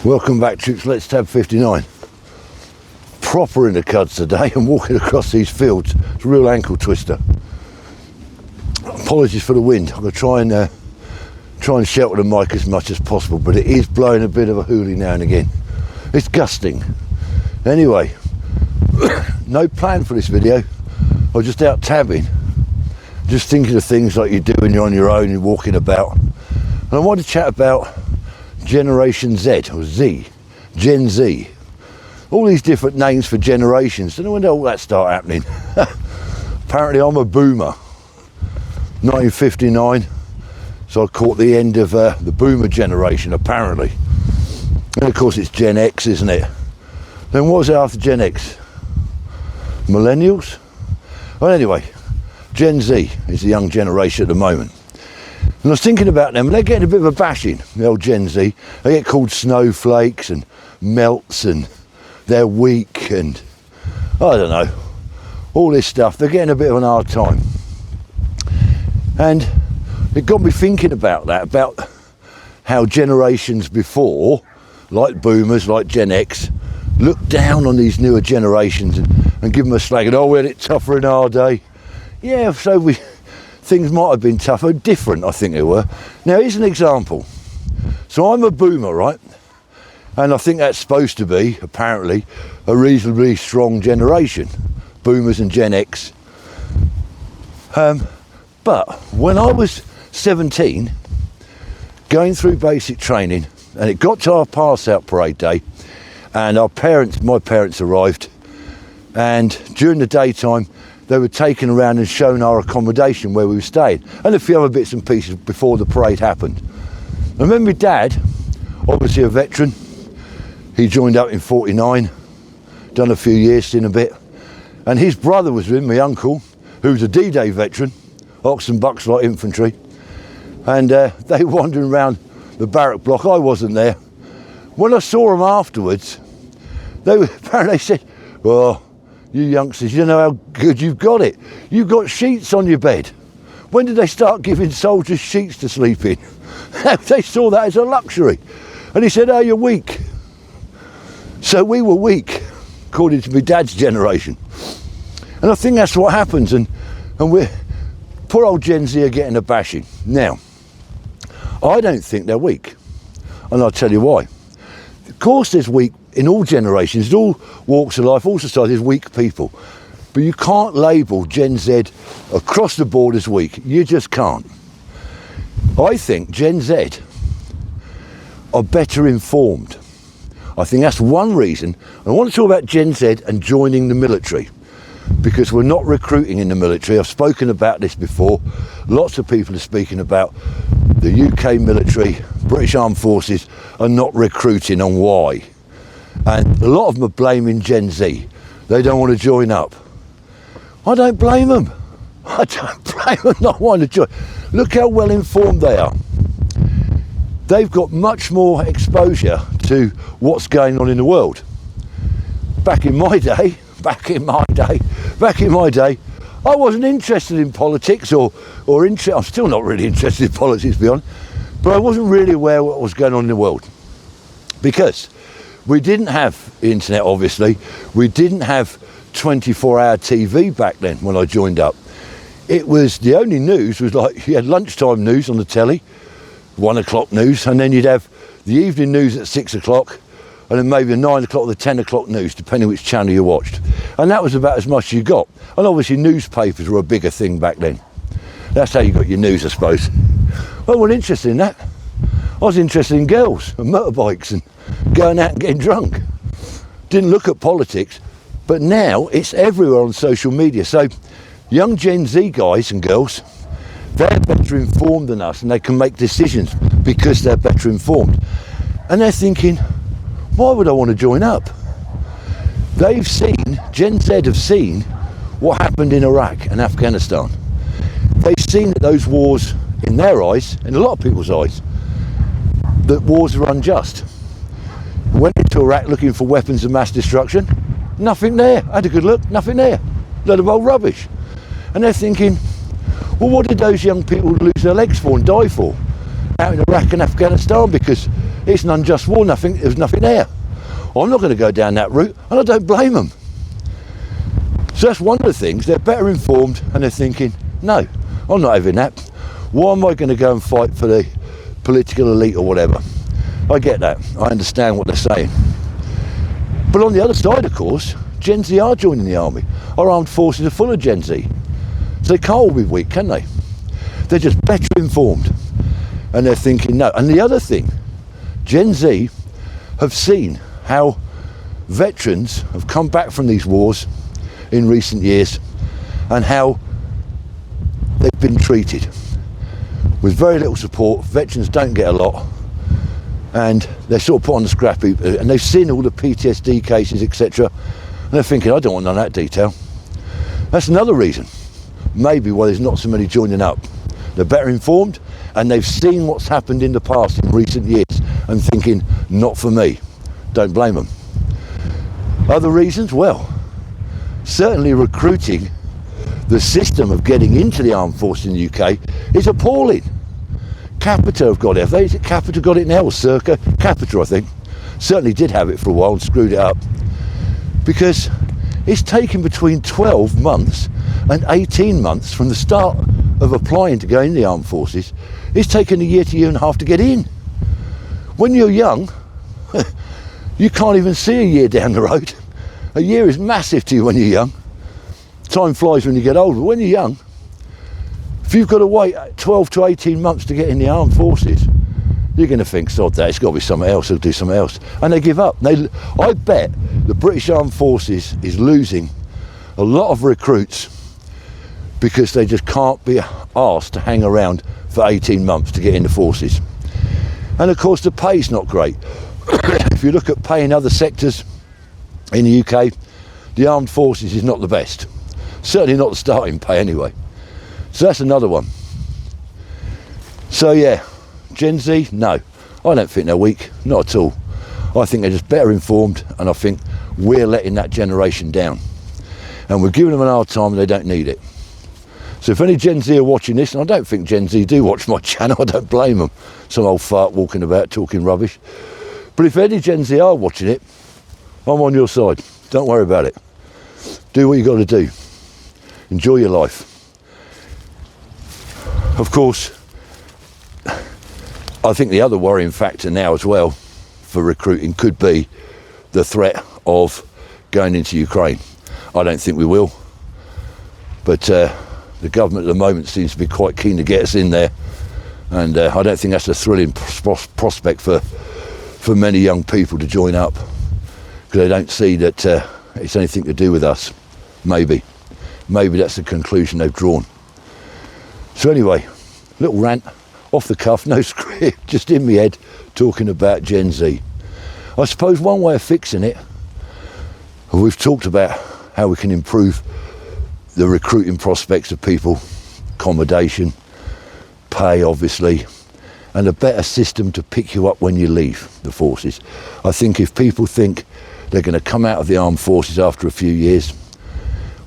Welcome back, troops. Let's tab 59. Proper in the cuds today and walking across these fields. It's a real ankle twister. Apologies for the wind. I'm going to try and shelter the mic as much as possible, but it is blowing a bit of a hoolie now and again. It's gusting. Anyway, no plan for this video. I was just out tabbing, just thinking of things like you do when you're on your own, you're walking about. And I want to chat about Generation Z, or Z, Gen Z. All these different names for generations. Don't know when all that start happening. Apparently I'm a boomer. 1959, so I caught the end of the boomer generation, apparently. And of course it's Gen X, isn't it? Then what was it after Gen X? Millennials? Well, anyway, Gen Z is the young generation at the moment. And I was thinking about them, and they're getting a bit of a bashing, the old Gen Z. They get called snowflakes and melts, and they're weak, and I don't know, all this stuff. They're getting a bit of an hard time. And it got me thinking about that, about how generations before, like boomers, like Gen X, look down on these newer generations and give them a slag, and we had it tougher in our day. Yeah, so things might have been tougher, different I think they were. Now here's an example. So I'm a boomer, right? And I think that's supposed to be, apparently, a reasonably strong generation, boomers and Gen X. But when I was 17, going through basic training, and it got to our pass out parade day, and my parents arrived, and during the daytime they were taken around and shown our accommodation where we were staying, and a few other bits and pieces before the parade happened. I remember my dad, obviously a veteran, he joined up in 49, done a few years, seen a bit, and his brother was with him, my uncle, who was a D-Day veteran, Ox and Bucks Light Infantry, and they were wandering around the barrack block. I wasn't there. When I saw them afterwards, they said, "Well, you youngsters, you know how good you've got it. You've got sheets on your bed. When did they start giving soldiers sheets to sleep in?" They saw that as a luxury. And he said, "Oh, you're weak." So we were weak, according to my dad's generation. And I think that's what happens. And poor old Gen Z are getting a bashing. Now, I don't think they're weak. And I'll tell you why. Of course there's weak in all generations, in all walks of life, all societies, weak people. But you can't label Gen Z across the board as weak. You just can't. I think Gen Z are better informed. I think that's one reason. I want to talk about Gen Z and joining the military, because we're not recruiting in the military. I've spoken about this before. Lots of people are speaking about the UK military, British Armed Forces are not recruiting, on why. And a lot of them are blaming Gen Z. They don't want to join up. I don't blame them. I don't blame them not wanting to join. Look how well informed they are. They've got much more exposure to what's going on in the world. Back in my day, I wasn't interested in politics or I'm still not really interested in politics, to be honest, but I wasn't really aware of what was going on in the world. Because we didn't have the internet, obviously. We didn't have 24-hour TV back then when I joined up. It was, the only news was like, you had lunchtime news on the telly, 1 o'clock news, and then you'd have the evening news at 6 o'clock, and then maybe the 9 o'clock or the 10 o'clock news, depending which channel you watched. And that was about as much as you got. And obviously newspapers were a bigger thing back then. That's how you got your news, I suppose. Well, I wasn't interested in that. I was interested in girls and motorbikes and going out and getting drunk. Didn't look at politics, but now it's everywhere on social media. So young Gen Z guys and girls, they're better informed than us, and they can make decisions because they're better informed. And they're thinking, why would I want to join up? They've seen, Gen Z have seen what happened in Iraq and Afghanistan. They've seen that those wars, in their eyes, in a lot of people's eyes, that wars are unjust. Went into Iraq looking for weapons of mass destruction, nothing there. I had a good look, nothing there. Load of old rubbish. And they're thinking, well, what did those young people lose their legs for and die for out in Iraq and Afghanistan? Because it's an unjust war, there's nothing there. I'm not going to go down that route, and I don't blame them. So that's one of the things. They're better informed, and they're thinking, no, I'm not having that. Why am I going to go and fight for the political elite or whatever? I get that. I understand what they're saying. But on the other side, of course, Gen Z are joining the army. Our armed forces are full of Gen Z. So they can't all be weak, can they? They're just better informed. And they're thinking, no. And the other thing, Gen Z have seen how veterans have come back from these wars in recent years and how they've been treated. With very little support, veterans don't get a lot, and they're sort of put on the scrap heap, and they've seen all the PTSD cases, etc. And they're thinking, I don't want none of that detail. That's another reason, maybe, why there's not so many joining up. They're better informed, and they've seen what's happened in the past in recent years, and thinking, not for me. Don't blame them. Other reasons? Well, certainly recruiting, the system of getting into the armed forces in the UK is appalling. Capita have got it. Is it Capita got it now, or Circa? Capita, I think. Certainly did have it for a while and screwed it up. Because it's taken between 12 months and 18 months from the start of applying to go in the armed forces. It's taken a year to year and a half to get in. When you're young, you can't even see a year down the road. A year is massive to you when you're young. Time flies when you get older. When you're young, if you've got to wait 12 to 18 months to get in the armed forces, you're going to think, sod that, it's got to be something else, they'll do something else. And they give up. I bet the British Armed Forces is losing a lot of recruits because they just can't be asked to hang around for 18 months to get in the forces. And of course the pay's not great. If you look at pay in other sectors in the UK, the armed forces is not the best. Certainly not the starting pay anyway. So that's another one. So yeah, Gen Z, no. I don't think they're weak, not at all. I think they're just better informed, and I think we're letting that generation down. And we're giving them an hard time and they don't need it. So if any Gen Z are watching this, and I don't think Gen Z do watch my channel, I don't blame them. Some old fart walking about talking rubbish. But if any Gen Z are watching it, I'm on your side. Don't worry about it. Do what you got to do. Enjoy your life. Of course, I think the other worrying factor now as well for recruiting could be the threat of going into Ukraine. I don't think we will, but the government at the moment seems to be quite keen to get us in there, and I don't think that's a thrilling prospect for many young people to join up, because they don't see that it's anything to do with us. Maybe that's the conclusion they've drawn. So anyway, little rant, off the cuff, no script, just in my head, talking about Gen Z. I suppose one way of fixing it, we've talked about how we can improve the recruiting prospects of people, accommodation, pay obviously, and a better system to pick you up when you leave the forces. I think if people think they're going to come out of the armed forces after a few years,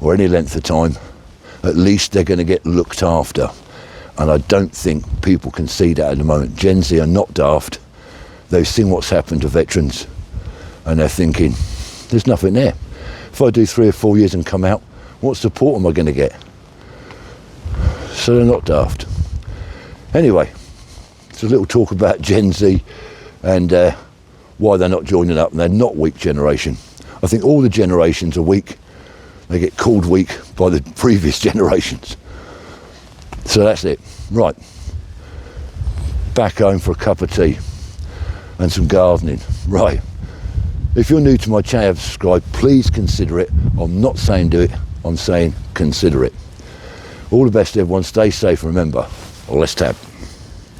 or any length of time, at least they're going to get looked after. And I don't think people can see that at the moment. Gen Z are not daft. They've seen what's happened to veterans, and they're thinking, there's nothing there. If I do 3 or 4 years and come out, what support am I going to get? So they're not daft. Anyway, it's a little talk about Gen Z and why they're not joining up, and they're not weak generation. I think all the generations are weak. They get called weak by the previous generations. So that's it. Right. Back home for a cup of tea and some gardening. Right. If you're new to my channel, subscribe, please consider it. I'm not saying do it, I'm saying consider it. All the best everyone, stay safe, remember, let's tab.